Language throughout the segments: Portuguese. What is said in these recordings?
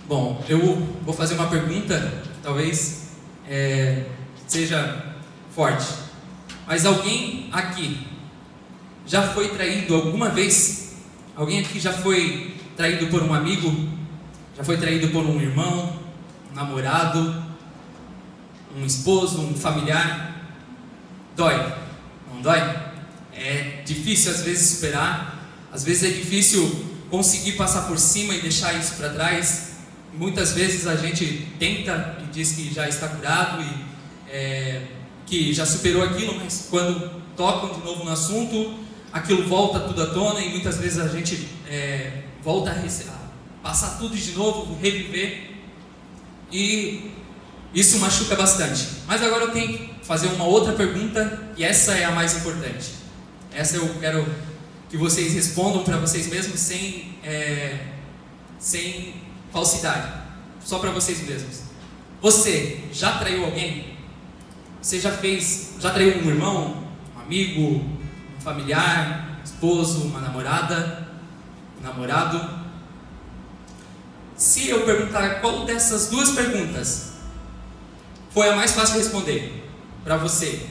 Bom, eu vou fazer uma pergunta que talvez seja forte. Mas alguém aqui já foi traído alguma vez? Alguém aqui já foi traído por um amigo? Já foi traído por um irmão, um namorado, um esposo, um familiar? Dói, não dói? É difícil às vezes superar, às vezes é difícil conseguir passar por cima e deixar isso para trás. Muitas vezes a gente tenta e diz que já está curado e que já superou aquilo, mas quando tocam de novo no assunto, aquilo volta tudo à tona e muitas vezes a gente volta a passar tudo de novo, reviver, e isso machuca bastante. Mas agora eu tenho que fazer uma outra pergunta, e essa é a mais importante. Essa eu quero que vocês respondam para vocês mesmos sem falsidade, só para vocês mesmos. Você já traiu alguém? Você já traiu um irmão, um amigo, um familiar, um esposo, uma namorada, um namorado? Se eu perguntar qual dessas duas perguntas foi a mais fácil de responder para você,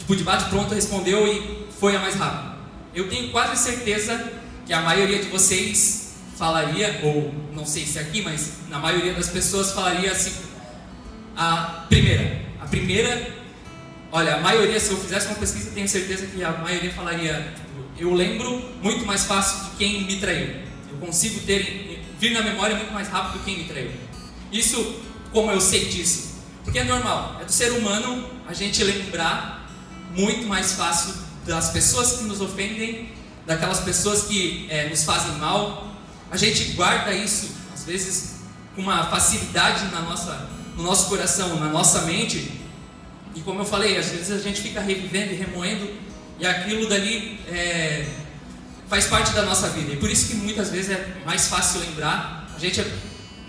de bate pronto respondeu e foi a mais rápida, eu tenho quase certeza que a maioria de vocês falaria, ou não sei se aqui, mas na maioria das pessoas falaria assim, a primeira, olha, a maioria, se eu fizesse uma pesquisa, tenho certeza que a maioria falaria, eu lembro muito mais fácil de quem me traiu, eu consigo vir na memória muito mais rápido quem me traiu. Isso, como eu sei disso? Porque é normal, é do ser humano a gente lembrar muito mais fácil das pessoas que nos ofendem, daquelas pessoas que nos fazem mal. A gente guarda isso, às vezes, com uma facilidade no nosso coração, na nossa mente. E como eu falei, às vezes a gente fica revivendo e remoendo, e aquilo dali faz parte da nossa vida. E por isso que muitas vezes é mais fácil lembrar. A gente é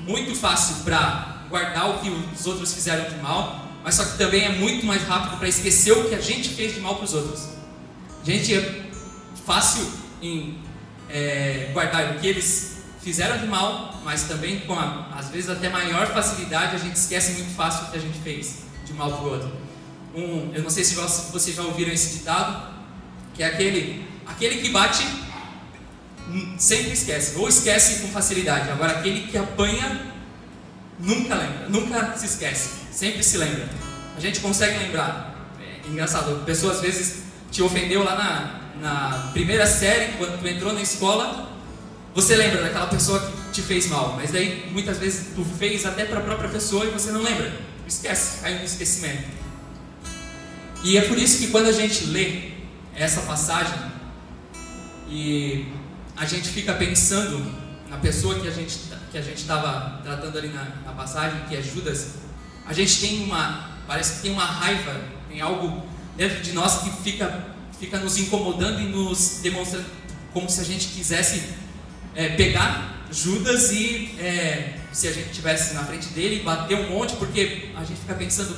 muito fácil para guardar o que os outros fizeram de mal, mas só que também é muito mais rápido para esquecer o que a gente fez de mal para os outros. A gente é fácil em guardar o que eles fizeram de mal, mas também com às vezes até maior facilidade a gente esquece muito fácil o que a gente fez de mal para o outro. Eu não sei se vocês já ouviram esse ditado, que é aquele que bate sempre esquece, ou esquece com facilidade. Agora aquele que apanha nunca lembra, nunca se esquece, sempre se lembra. A gente consegue lembrar. É engraçado, a pessoa às vezes te ofendeu lá na primeira série, quando tu entrou na escola, você lembra daquela pessoa que te fez mal, mas daí muitas vezes tu fez até para a própria pessoa e você não lembra, tu esquece, cai no esquecimento. E é por isso que quando a gente lê essa passagem e a gente fica pensando na pessoa que a gente estava tratando ali na passagem, que é Judas, a gente parece que tem uma raiva, tem algo dentro de nós que fica nos incomodando e nos demonstrando como se a gente quisesse pegar Judas e se a gente estivesse na frente dele, bater um monte, porque a gente fica pensando,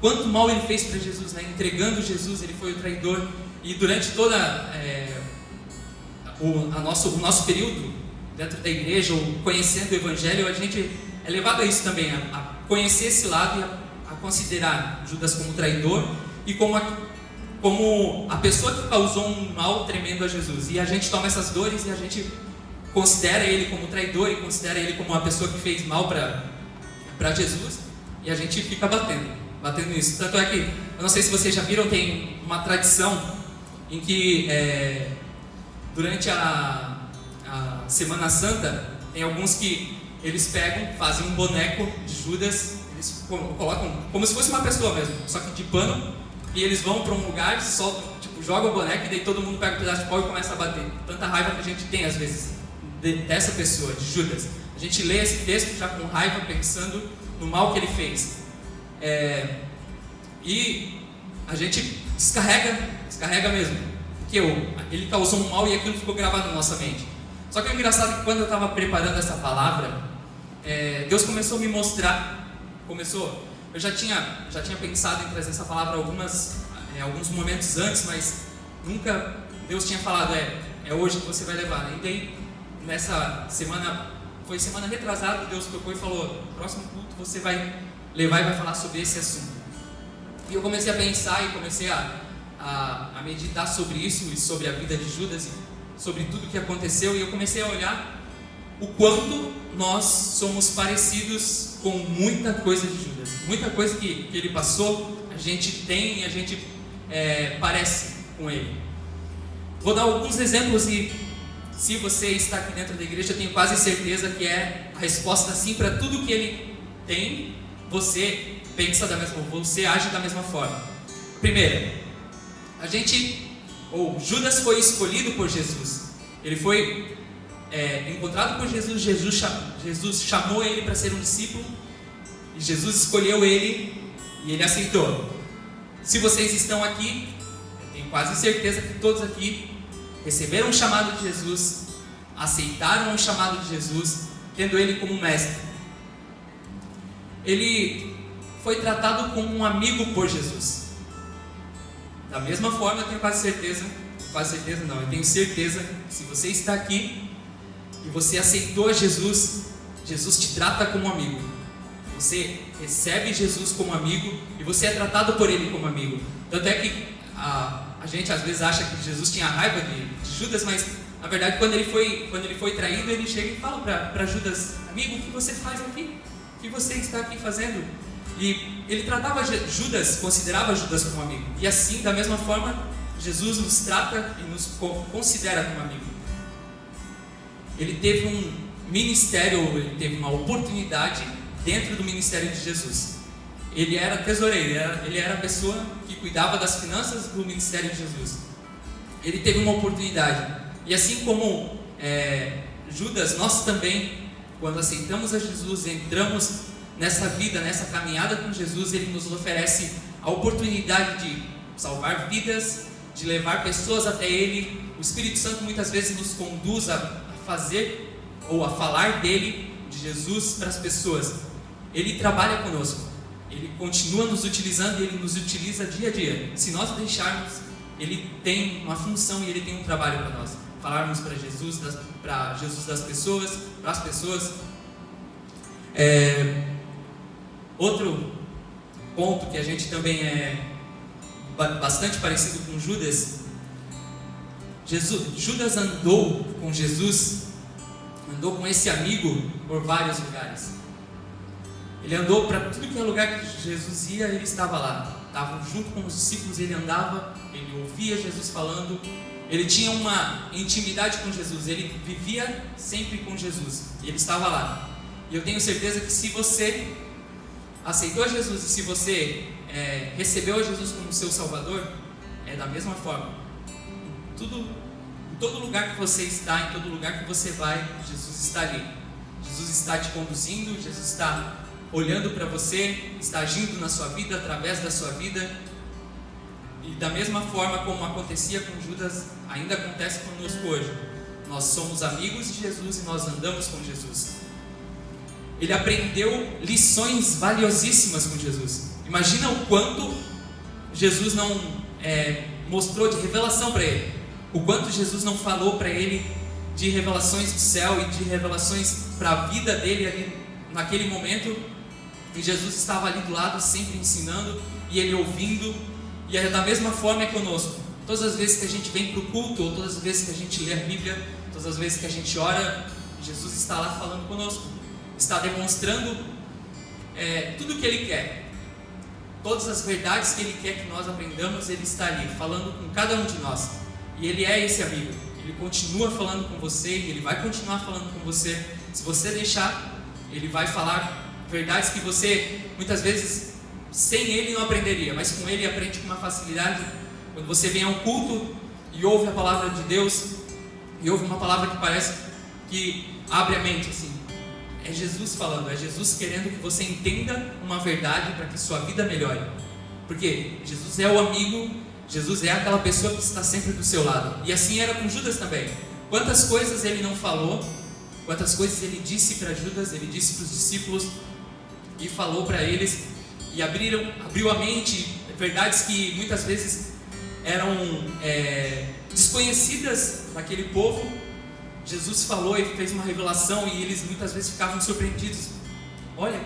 quanto mal ele fez para Jesus, né? Entregando Jesus, ele foi o traidor. E durante toda o nosso período dentro da igreja, ou conhecendo o Evangelho, a gente é levado a isso também, a conhecer esse lado e a considerar Judas como traidor e como a pessoa que causou um mal tremendo a Jesus. E a gente toma essas dores e a gente considera ele como traidor e considera ele como uma pessoa que fez mal para Jesus, e a gente fica batendo nisso. Tanto é que, eu não sei se vocês já viram, tem uma tradição em que durante a Semana Santa, tem alguns que eles pegam, fazem um boneco de Judas, eles colocam como se fosse uma pessoa mesmo, só que de pano, e eles vão para um lugar, soltam, jogam o boneco, e daí todo mundo pega um pedaço de pau e começa a bater. Tanta raiva que a gente tem às vezes dessa pessoa, de Judas. A gente lê esse texto já com raiva, pensando no mal que ele fez. E a gente descarrega mesmo, porque ele causou um mal e aquilo ficou gravado na nossa mente. Só que é engraçado que quando eu estava preparando essa palavra, Deus começou a me mostrar, eu já tinha pensado em trazer essa palavra alguns momentos antes, mas nunca Deus tinha falado, é hoje que você vai levar, né? E daí, nessa semana foi semana retrasada, Deus tocou e falou: próximo culto você vai levar e vai falar sobre esse assunto. E eu comecei a pensar e comecei a meditar sobre isso e sobre a vida de Judas e sobre tudo que aconteceu, e eu comecei a olhar o quanto nós somos parecidos com muita coisa de Judas. Muita coisa que ele passou, a gente tem e a gente parece com ele. Vou dar alguns exemplos e se você está aqui dentro da igreja, eu tenho quase certeza que é a resposta sim para tudo que ele tem. Você pensa da mesma, você age da mesma forma. Primeiro, Judas foi escolhido por Jesus. Ele foi encontrado por Jesus. Jesus chamou ele para ser um discípulo e Jesus escolheu ele e ele aceitou. Se vocês estão aqui, eu tenho quase certeza que todos aqui receberam o chamado de Jesus, aceitaram o chamado de Jesus, tendo ele como mestre. Ele foi tratado como um amigo por Jesus. Da mesma forma, eu tenho eu tenho certeza que se você está aqui e você aceitou Jesus, Jesus te trata como amigo. Você recebe Jesus como amigo e você é tratado por ele como amigo. Tanto é que a gente às vezes acha que Jesus tinha raiva de Judas, mas na verdade quando ele foi traído, ele chega e fala para Judas: amigo, o que você faz aqui? O que você está aqui fazendo? E ele tratava Judas, considerava Judas como amigo. E assim, da mesma forma, Jesus nos trata e nos considera como amigo. Ele teve um ministério, ele teve uma oportunidade dentro do ministério de Jesus. Ele era tesoureiro, ele era a pessoa que cuidava das finanças do ministério de Jesus. Ele teve uma oportunidade. E assim como Judas, nós também, quando aceitamos a Jesus, entramos nessa vida, nessa caminhada com Jesus, ele nos oferece a oportunidade de salvar vidas, de levar pessoas até ele. O Espírito Santo muitas vezes nos conduz a fazer ou a falar dele, de Jesus, para as pessoas. Ele trabalha conosco, ele continua nos utilizando e ele nos utiliza dia a dia. Se nós deixarmos, ele tem uma função e ele tem um trabalho para nós. Falarmos para Jesus das pessoas, para as pessoas. Outro ponto que a gente também é bastante parecido com Judas. Judas andou com Jesus, andou com esse amigo por vários lugares. Ele andou para tudo que é lugar que Jesus ia, ele estava lá. Estava junto com os discípulos, ele andava, ele ouvia Jesus falando. Ele tinha uma intimidade com Jesus, ele vivia sempre com Jesus e ele estava lá. E eu tenho certeza que se você aceitou Jesus e se você recebeu a Jesus como seu Salvador, é da mesma forma. Em todo lugar que você está, em todo lugar que você vai, Jesus está ali. Jesus está te conduzindo, Jesus está olhando para você, está agindo na sua vida, através da sua vida. E da mesma forma como acontecia com Judas, ainda acontece conosco hoje. Nós somos amigos de Jesus e nós andamos com Jesus. Ele aprendeu lições valiosíssimas com Jesus. Imagina o quanto Jesus não mostrou de revelação para ele. O quanto Jesus não falou para ele de revelações do céu e de revelações para a vida dele ali naquele momento. E Jesus estava ali do lado, sempre ensinando e ele ouvindo. E da mesma forma é conosco. Todas as vezes que a gente vem para o culto, ou todas as vezes que a gente lê a Bíblia, todas as vezes que a gente ora, Jesus está lá falando conosco. Está demonstrando tudo o que Ele quer. Todas as verdades que Ele quer que nós aprendamos, Ele está ali, falando com cada um de nós. E Ele é esse amigo. Ele continua falando com você e Ele vai continuar falando com você. Se você deixar, Ele vai falar verdades que você, muitas vezes, sem Ele não aprenderia. Mas com Ele aprende com uma facilidade. Quando você vem a um culto e ouve a palavra de Deus, e ouve uma palavra que parece que abre a mente, assim. É Jesus falando, é Jesus querendo que você entenda uma verdade para que sua vida melhore. Porque Jesus é o amigo, Jesus é aquela pessoa que está sempre do seu lado. E assim era com Judas também. Quantas coisas ele não falou, quantas coisas ele disse para Judas, ele disse para os discípulos e falou para eles, e abriu a mente, verdades que muitas vezes eram desconhecidas daquele povo, Jesus falou e fez uma revelação e eles muitas vezes ficavam surpreendidos. Olha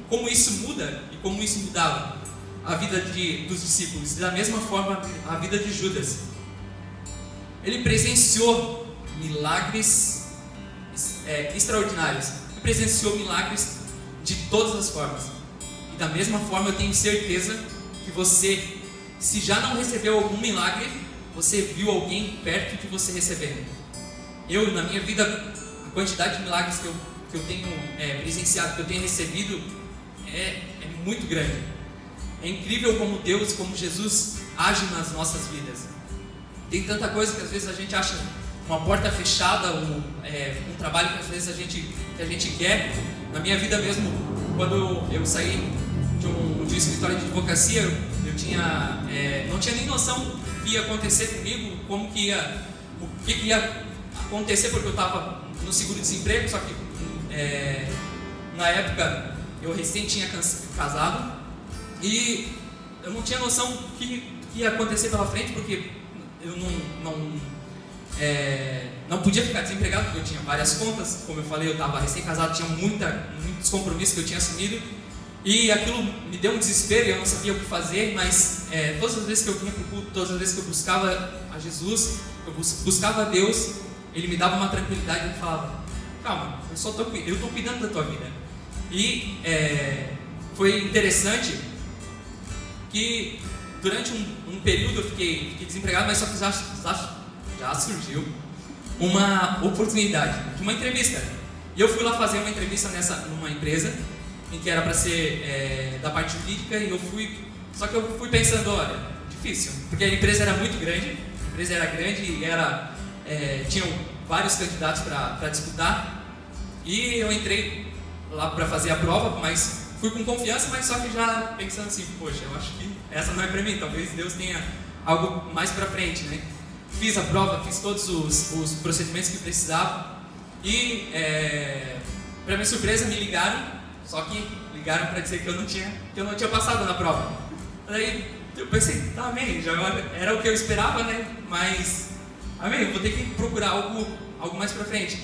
como isso muda e como isso mudava a vida dos discípulos. Da mesma forma, a vida de Judas. Ele presenciou milagres extraordinários. Ele presenciou milagres de todas as formas. E da mesma forma, eu tenho certeza que você, se já não recebeu algum milagre, você viu alguém perto de você recebendo. Eu, na minha vida, a quantidade de milagres que eu tenho presenciado, que eu tenho recebido, é muito grande. É incrível como Deus, como Jesus age nas nossas vidas. Tem tanta coisa que às vezes a gente acha uma porta fechada, um trabalho que às vezes a gente quer. Na minha vida mesmo, quando eu saí de um escritório de advocacia, eu não tinha nem noção do que ia acontecer comigo, o que ia acontecer, porque eu estava no seguro-desemprego, só que na época eu recém tinha casado e eu não tinha noção do que ia acontecer pela frente, porque eu não podia ficar desempregado, porque eu tinha várias contas, como eu falei, eu estava recém-casado, tinha muitos compromissos que eu tinha assumido, e aquilo me deu um desespero, eu não sabia o que fazer, mas todas as vezes que eu vinha para o culto, todas as vezes que eu buscava a Jesus, eu buscava a Deus, Ele me dava uma tranquilidade e falava: calma, eu estou cuidando da tua vida. E foi interessante que durante um período eu fiquei desempregado, mas só que já surgiu uma oportunidade de uma entrevista. E eu fui lá fazer uma entrevista numa empresa em que era para ser da parte jurídica, e só que eu fui pensando, olha, difícil, porque a empresa era muito grande, e tinham vários candidatos para disputar, e eu entrei lá para fazer a prova, mas fui com confiança, mas só que já pensando assim, poxa, eu acho que essa não é para mim, talvez Deus tenha algo mais para frente, né? Fiz a prova, fiz todos os procedimentos que precisava, e para minha surpresa me ligaram, só que ligaram para dizer que eu não tinha passado na prova. Daí eu pensei, tá, amém, já era o que eu esperava, né? Mas, amém, eu vou ter que procurar algo mais para frente.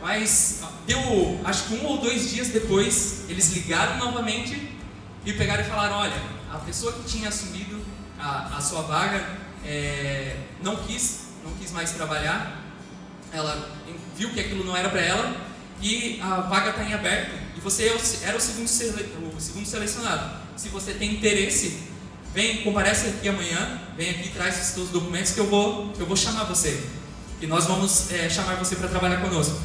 Mas deu, acho que 1 ou 2 dias depois, eles ligaram novamente e pegaram e falaram: olha, a pessoa que tinha assumido a sua vaga não quis mais trabalhar, ela viu que aquilo não era para ela e a vaga está em aberto e você era o segundo selecionado. Se você tem interesse, comparece aqui amanhã, vem aqui e traz os seus documentos que eu vou chamar você, e nós vamos chamar você para trabalhar conosco.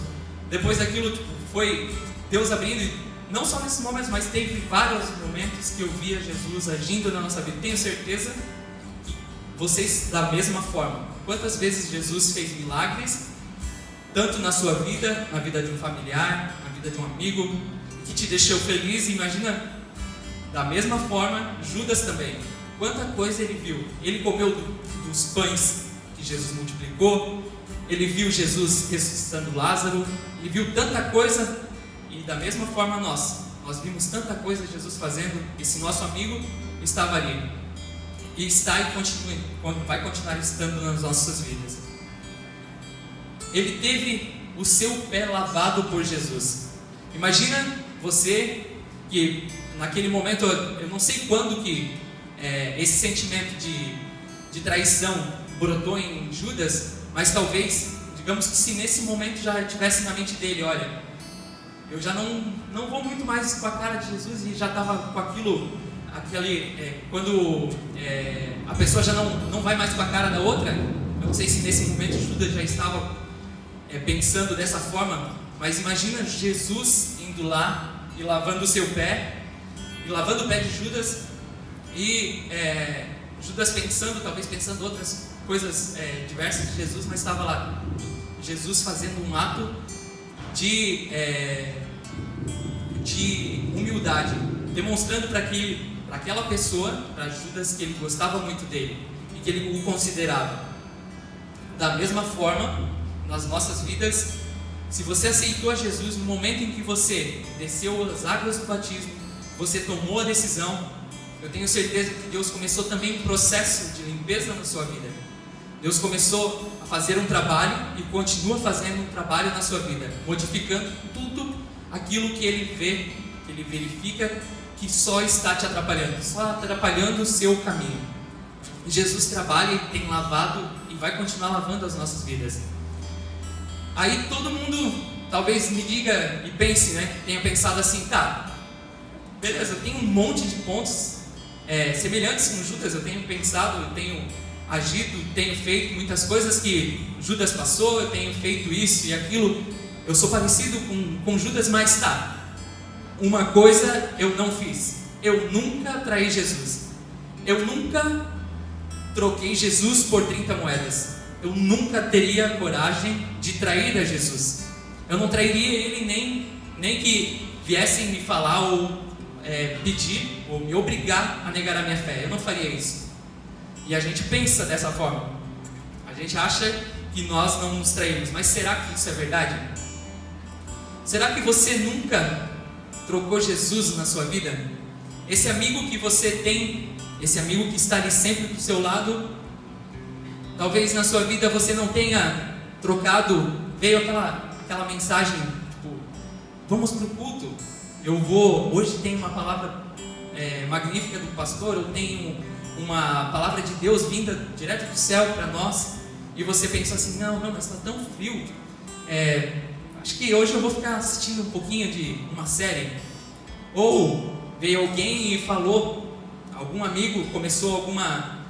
Depois daquilo, foi Deus abrindo, e não só nesses momentos, mas teve vários momentos que eu via Jesus agindo na nossa vida. Tenho certeza que vocês, da mesma forma, quantas vezes Jesus fez milagres, tanto na sua vida, na vida de um familiar, na vida de um amigo, que te deixou feliz. Imagina, da mesma forma, Judas também. Quanta coisa ele viu. Ele comeu dos pães que Jesus multiplicou, ele viu Jesus ressuscitando Lázaro, ele viu tanta coisa, e da mesma forma nós vimos tanta coisa Jesus fazendo. Esse nosso amigo estava ali, e está e vai continuar estando nas nossas vidas. Ele teve o seu pé lavado por Jesus. Imagina você que naquele momento, eu não sei quando que esse sentimento de traição brotou em Judas, mas talvez, digamos que se nesse momento já tivesse na mente dele: olha, eu já não vou muito mais com a cara de Jesus, e já estava com quando a pessoa já não vai mais com a cara da outra. Eu não sei se nesse momento Judas já estava pensando dessa forma, mas imagina Jesus indo lá e lavando o seu pé, e lavando o pé de Judas, e Judas talvez pensando outras coisas diversas de Jesus, mas estava lá Jesus fazendo um ato de humildade, demonstrando para aquela pessoa, para Judas, que ele gostava muito dele e que ele o considerava. Da mesma forma, nas nossas vidas, se você aceitou a Jesus no momento em que você desceu as águas do batismo, você tomou a decisão, eu tenho certeza que Deus começou também um processo de limpeza na sua vida. Deus começou a fazer um trabalho e continua fazendo um trabalho na sua vida, modificando tudo aquilo que ele vê, que ele verifica que só está te atrapalhando, só atrapalhando o seu caminho. Jesus trabalha e tem lavado e vai continuar lavando as nossas vidas. Aí todo mundo talvez me diga e pense, tenha pensado assim, tá, beleza, eu tenho um monte de pontos semelhantes com Judas, eu tenho pensado, eu tenho agido, tenho feito muitas coisas que Judas passou, eu tenho feito isso e aquilo, eu sou parecido com Judas, mas tá, uma coisa eu não fiz, eu nunca traí Jesus, eu nunca troquei Jesus por 30 moedas, eu nunca teria coragem de trair a Jesus, eu não trairia ele nem que viessem me falar ou pedir ou me obrigar a negar a minha fé, eu não faria isso. E a gente pensa dessa forma, a gente acha que nós não nos traímos, mas será que isso é verdade? Será que você nunca trocou Jesus na sua vida? Esse amigo que você tem, esse amigo que está ali sempre do seu lado, talvez na sua vida você não tenha trocado, veio aquela mensagem, tipo, vamos para o culto, hoje tem uma palavra magnífica do pastor, eu tenho uma palavra de Deus vinda direto do céu para nós, e você pensou assim, não, mas está tão frio, acho que hoje eu vou ficar assistindo um pouquinho de uma série. Ou veio alguém e falou, algum amigo começou alguma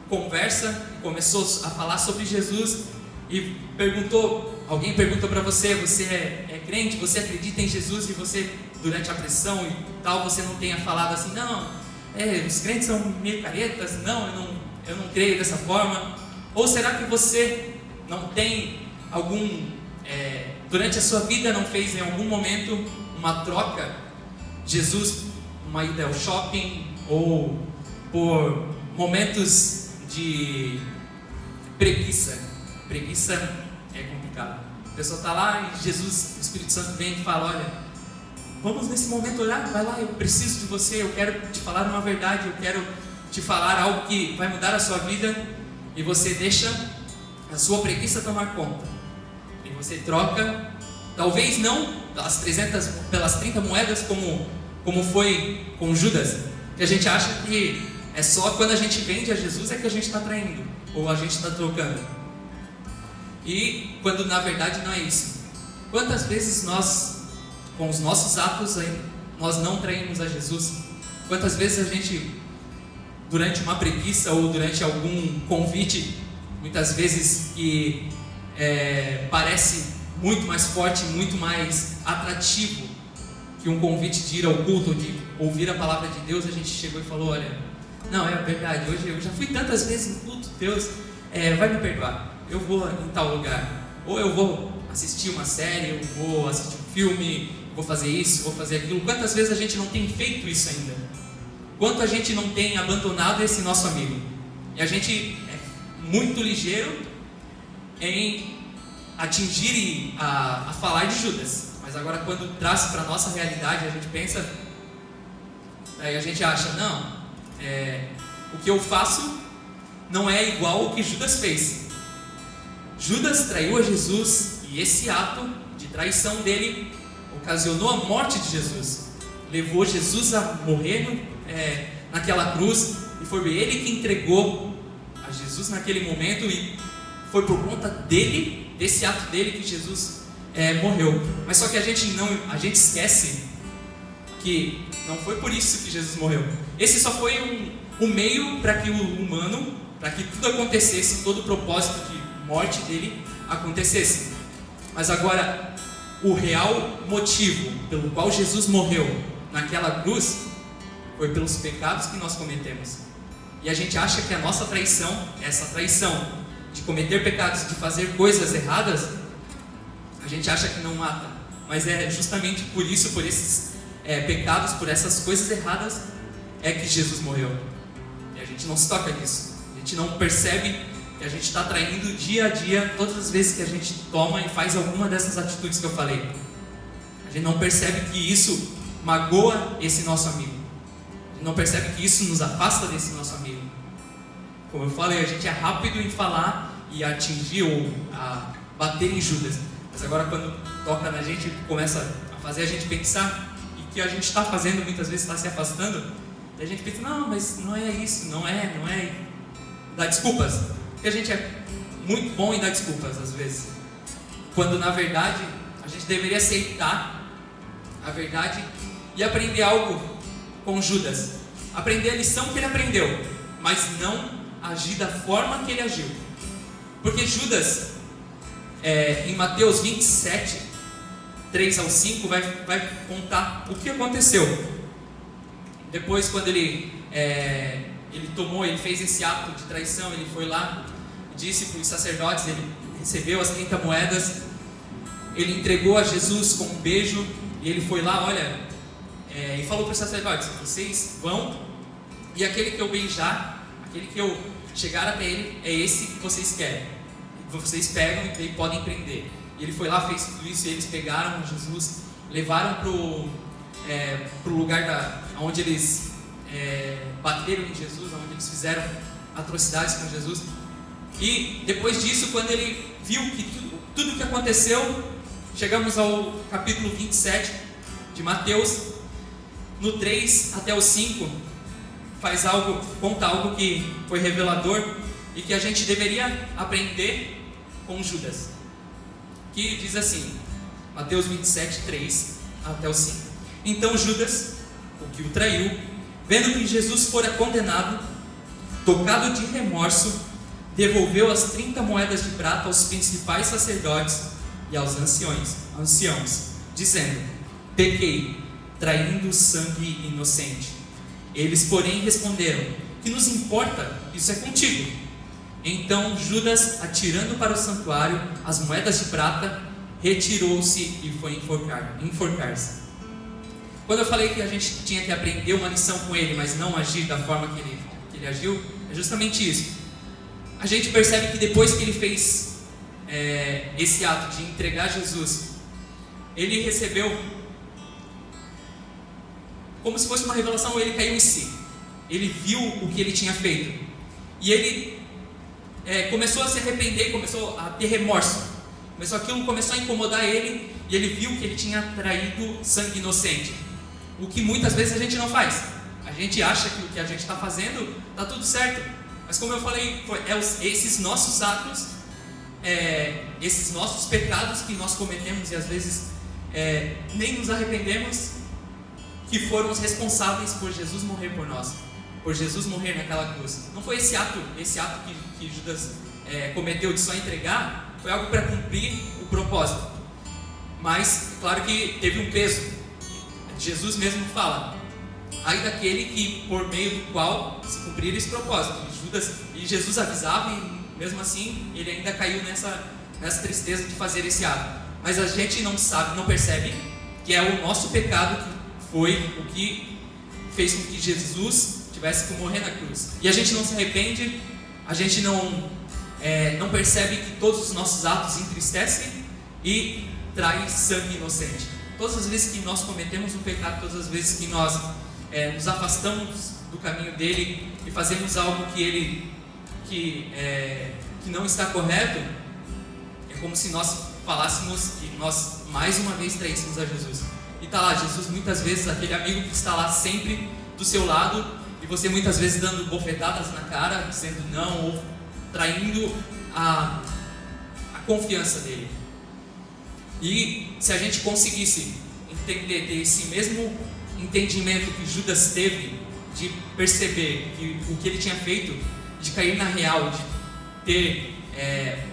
conversa, começou a falar sobre Jesus e alguém perguntou para você, você é crente, você acredita em Jesus, e você durante a pressão e tal, você não tenha falado assim, não, os crentes são meio caretas, não, eu não creio dessa forma. Ou será que você não tem durante a sua vida não fez em algum momento uma troca, Jesus, uma ida ao shopping, ou por momentos de preguiça? Preguiça é complicado. A pessoa está lá e Jesus, o Espírito Santo vem e fala, olha, vamos nesse momento orar, vai lá, eu preciso de você, eu quero te falar uma verdade, eu quero te falar algo que vai mudar a sua vida, e você deixa a sua preguiça tomar conta, e você troca, talvez não pelas 30 moedas como foi com Judas, que a gente acha que é só quando a gente vende a Jesus é que a gente está traindo, ou a gente está trocando, e quando na verdade não é isso. Quantas vezes nós, com os nossos atos, nós não traímos a Jesus? Quantas vezes a gente, durante uma preguiça ou durante algum convite, muitas vezes que parece muito mais forte, muito mais atrativo que um convite de ir ao culto, de ouvir a palavra de Deus, a gente chegou e falou, olha, não, é verdade, hoje eu já fui tantas vezes no culto, Deus vai me perdoar, eu vou em tal lugar, ou eu vou assistir uma série, eu vou assistir um filme, vou fazer isso, vou fazer aquilo. Quantas vezes a gente não tem feito isso ainda? Quanto a gente não tem abandonado esse nosso amigo? E a gente é muito ligeiro em atingir a falar de Judas, mas agora quando traz para a nossa realidade, a gente pensa, aí a gente acha, não, o que eu faço não é igual ao que Judas fez. Judas traiu a Jesus, e esse ato de traição dele ocasionou a morte de Jesus, levou Jesus a morrer naquela cruz, e foi ele que entregou a Jesus naquele momento, e foi por conta dele, desse ato dele, que Jesus morreu. Mas só que a gente esquece que não foi por isso que Jesus morreu. Esse só foi um meio para que o humano, para que tudo acontecesse, todo o propósito de morte dele acontecesse. Mas agora, o real motivo pelo qual Jesus morreu naquela cruz foi pelos pecados que nós cometemos. E a gente acha que a nossa traição, essa traição de cometer pecados, de fazer coisas erradas, a gente acha que não mata. Mas é justamente por isso, por esses pecados, por essas coisas erradas, é que Jesus morreu. E a gente não se toca disso. A gente não percebe que a gente está traindo dia a dia, todas as vezes que a gente toma e faz alguma dessas atitudes que eu falei. A gente não percebe que isso magoa esse nosso amigo. A gente não percebe que isso nos afasta desse nosso amigo. Como eu falei, a gente é rápido em falar e atingir ou a bater em Judas. Mas agora quando toca na gente, começa a fazer a gente pensar, e que a gente está fazendo muitas vezes, está se afastando, e a gente pensa, não, mas não é isso, não é. Dá desculpas. Porque a gente é muito bom em dar desculpas às vezes. Quando na verdade a gente deveria aceitar a verdade e aprender algo com Judas. Aprender a lição que ele aprendeu, mas não agir da forma que ele agiu. Porque Judas, em Mateus 27, 3 ao 5, vai contar o que aconteceu. Depois, quando ele fez esse ato de traição, ele foi lá, disse para os sacerdotes, ele recebeu as 30 moedas, ele entregou a Jesus com um beijo, e ele foi lá, e falou para os sacerdotes, vocês vão, e aquele que eu beijar, aquele que eu chegar até ele, é esse que vocês querem. Vocês pegam e podem prender. E ele foi lá, fez tudo isso, e eles pegaram Jesus, levaram para o lugar onde eles bateram em Jesus, onde eles fizeram atrocidades com Jesus. E depois disso, quando ele viu que tudo o que aconteceu, chegamos ao capítulo 27 de Mateus, no 3 até o 5, conta algo que foi revelador e que a gente deveria aprender com Judas, que diz assim, Mateus 27, 3 até o 5. Então Judas, o que o traiu, vendo que Jesus fora condenado, tocado de remorso, devolveu as 30 moedas de prata aos principais sacerdotes e aos anciãos, dizendo, pequei, traindo sangue inocente. Eles, porém, responderam, que nos importa, isso é contigo. Então Judas, atirando para o santuário as moedas de prata, retirou-se e foi enforcar-se. Quando eu falei que a gente tinha que aprender uma lição com ele, mas não agir da forma que ele agiu, é justamente isso. A gente percebe que depois que ele fez esse ato de entregar Jesus, ele recebeu como se fosse uma revelação, ele caiu em si. Ele viu o que ele tinha feito. E ele começou a se arrepender, começou a ter remorso. Aquilo começou a incomodar ele, e ele viu que ele tinha traído sangue inocente. O que muitas vezes a gente não faz. A gente acha que o que a gente está fazendo está tudo certo. Mas como eu falei, esses nossos atos, esses nossos pecados que nós cometemos e às vezes nem nos arrependemos, que foram os responsáveis por Jesus morrer por nós, por Jesus morrer naquela cruz. Não foi esse ato que Judas cometeu de só entregar, foi algo para cumprir o propósito. Mas, claro que teve um peso. Jesus mesmo fala, ai daquele que, por meio do qual se cumprir esse propósito. E Jesus avisava, e mesmo assim, ele ainda caiu nessa tristeza de fazer esse ato. Mas a gente não sabe, não percebe que é o nosso pecado que foi o que fez com que Jesus tivesse que morrer na cruz. E a gente não se arrepende, a gente não percebe que todos os nossos atos entristecem e traem sangue inocente. Todas as vezes que nós cometemos um pecado, todas as vezes que nós nos afastamos do caminho dele e fazemos algo que não está correto, é como se nós falássemos que nós mais uma vez traíssemos a Jesus. E está lá Jesus, muitas vezes aquele amigo que está lá sempre do seu lado, e você muitas vezes dando bofetadas na cara, dizendo não, ou traindo a confiança dele. E se a gente conseguisse entender, ter esse mesmo entendimento que Judas teve, de perceber que o que ele tinha feito, de cair na real, de ter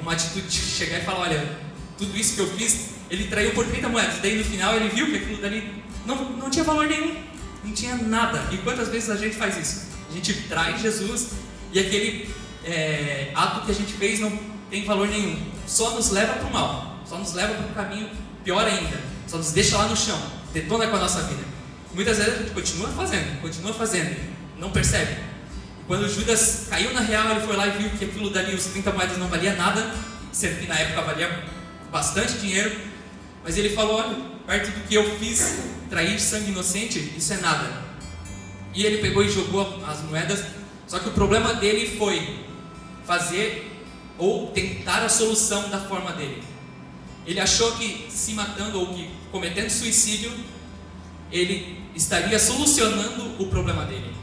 uma atitude de chegar e falar, olha, tudo isso que eu fiz, ele traiu por 30 moedas, daí no final ele viu que aquilo dali não tinha valor nenhum, não tinha nada. E quantas vezes a gente faz isso? A gente trai Jesus e aquele ato que a gente fez não tem valor nenhum, só nos leva para o mal, só nos leva para um caminho pior ainda, só nos deixa lá no chão, detona com a nossa vida. Muitas vezes a gente continua fazendo, não percebe. E quando Judas caiu na real, ele foi lá e viu que aquilo dali, os 30 moedas não valia nada, sendo que na época valia bastante dinheiro, mas ele falou, olha, perto do que eu fiz, trair sangue inocente, isso é nada. E ele pegou e jogou as moedas, só que o problema dele foi fazer ou tentar a solução da forma dele. Ele achou que se matando ou que cometendo suicídio, ele estaria solucionando o problema dele.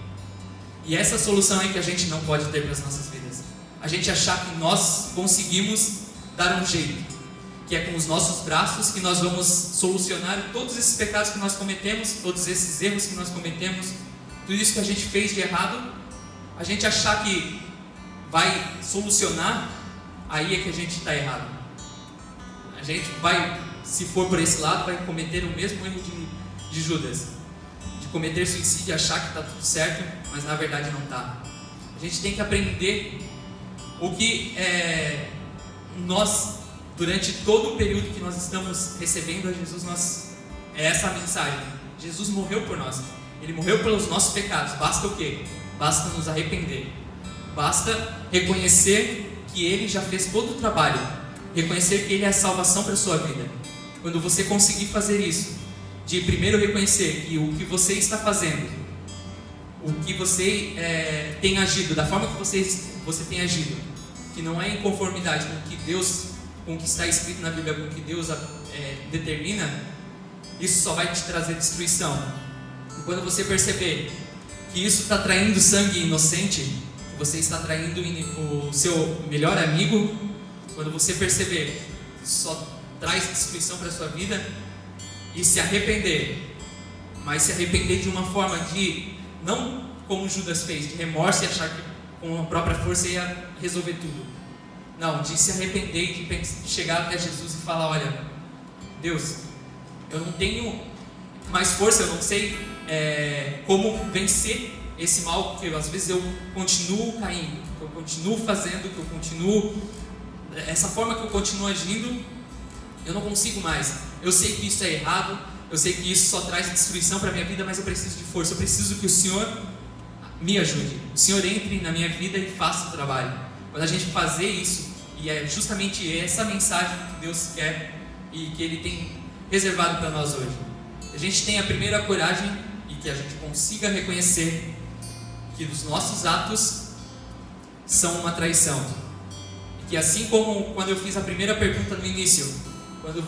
E essa solução é que a gente não pode ter para as nossas vidas. A gente achar que nós conseguimos dar um jeito, que é com os nossos braços que nós vamos solucionar todos esses pecados que nós cometemos, todos esses erros que nós cometemos, tudo isso que a gente fez de errado. A gente achar que vai solucionar, aí é que a gente está errado. A gente vai, se for por esse lado, vai cometer o mesmo erro de Judas, de cometer suicídio e achar que está tudo certo, mas na verdade não está. A gente tem que aprender o que nós, durante todo o período que nós estamos recebendo a Jesus, é essa a mensagem. Jesus morreu por nós, Ele morreu pelos nossos pecados. Basta o quê? Basta nos arrepender, basta reconhecer que Ele já fez todo o trabalho, reconhecer que Ele é a salvação para a sua vida. Quando você conseguir fazer isso, de primeiro reconhecer que o que você está fazendo, o que você tem agido, da forma que você tem agido, que não é em conformidade com o que Deus, com o que está escrito na Bíblia, com o que Deus determina, isso só vai te trazer destruição. E quando você perceber que isso está traindo sangue inocente, que você está traindo o seu melhor amigo, quando você perceber que isso só traz destruição para a sua vida, e se arrepender, mas se arrepender de uma forma de, não como Judas fez, de remorso e achar que com a própria força ia resolver tudo. Não, de se arrepender e de chegar até Jesus e falar: olha, Deus, eu não tenho mais força, eu não sei como vencer esse mal, porque às vezes eu continuo caindo, que eu continuo fazendo, que eu continuo, essa forma que eu continuo agindo, eu não consigo mais. Eu sei que isso é errado, eu sei que isso só traz destruição para a minha vida, mas eu preciso de força, eu preciso que o Senhor me ajude, o Senhor entre na minha vida e faça o trabalho. Quando a gente fazer isso, e é justamente essa mensagem que Deus quer e que Ele tem reservado para nós hoje, a gente tem a primeira coragem e que a gente consiga reconhecer que os nossos atos são uma traição. E que assim como quando eu fiz a primeira pergunta no início, quando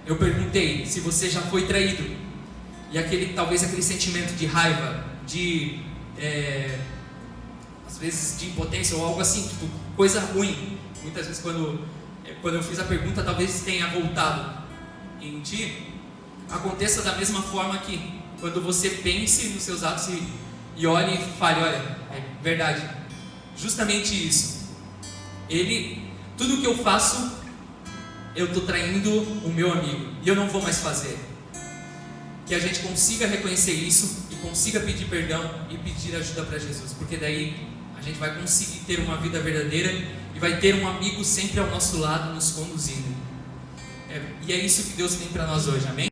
eu perguntei se você já foi traído, e talvez aquele sentimento de raiva, às vezes de impotência ou algo assim, tipo, coisa ruim, muitas vezes quando eu fiz a pergunta, talvez tenha voltado em ti. Aconteça da mesma forma aqui, quando você pense nos seus atos e olhe e fale: olha, é verdade, justamente isso, tudo que eu faço, eu estou traindo o meu amigo, e eu não vou mais fazer. Que a gente consiga reconhecer isso e consiga pedir perdão e pedir ajuda para Jesus, porque daí a gente vai conseguir ter uma vida verdadeira e vai ter um amigo sempre ao nosso lado nos conduzindo. E é isso que Deus tem para nós hoje, amém?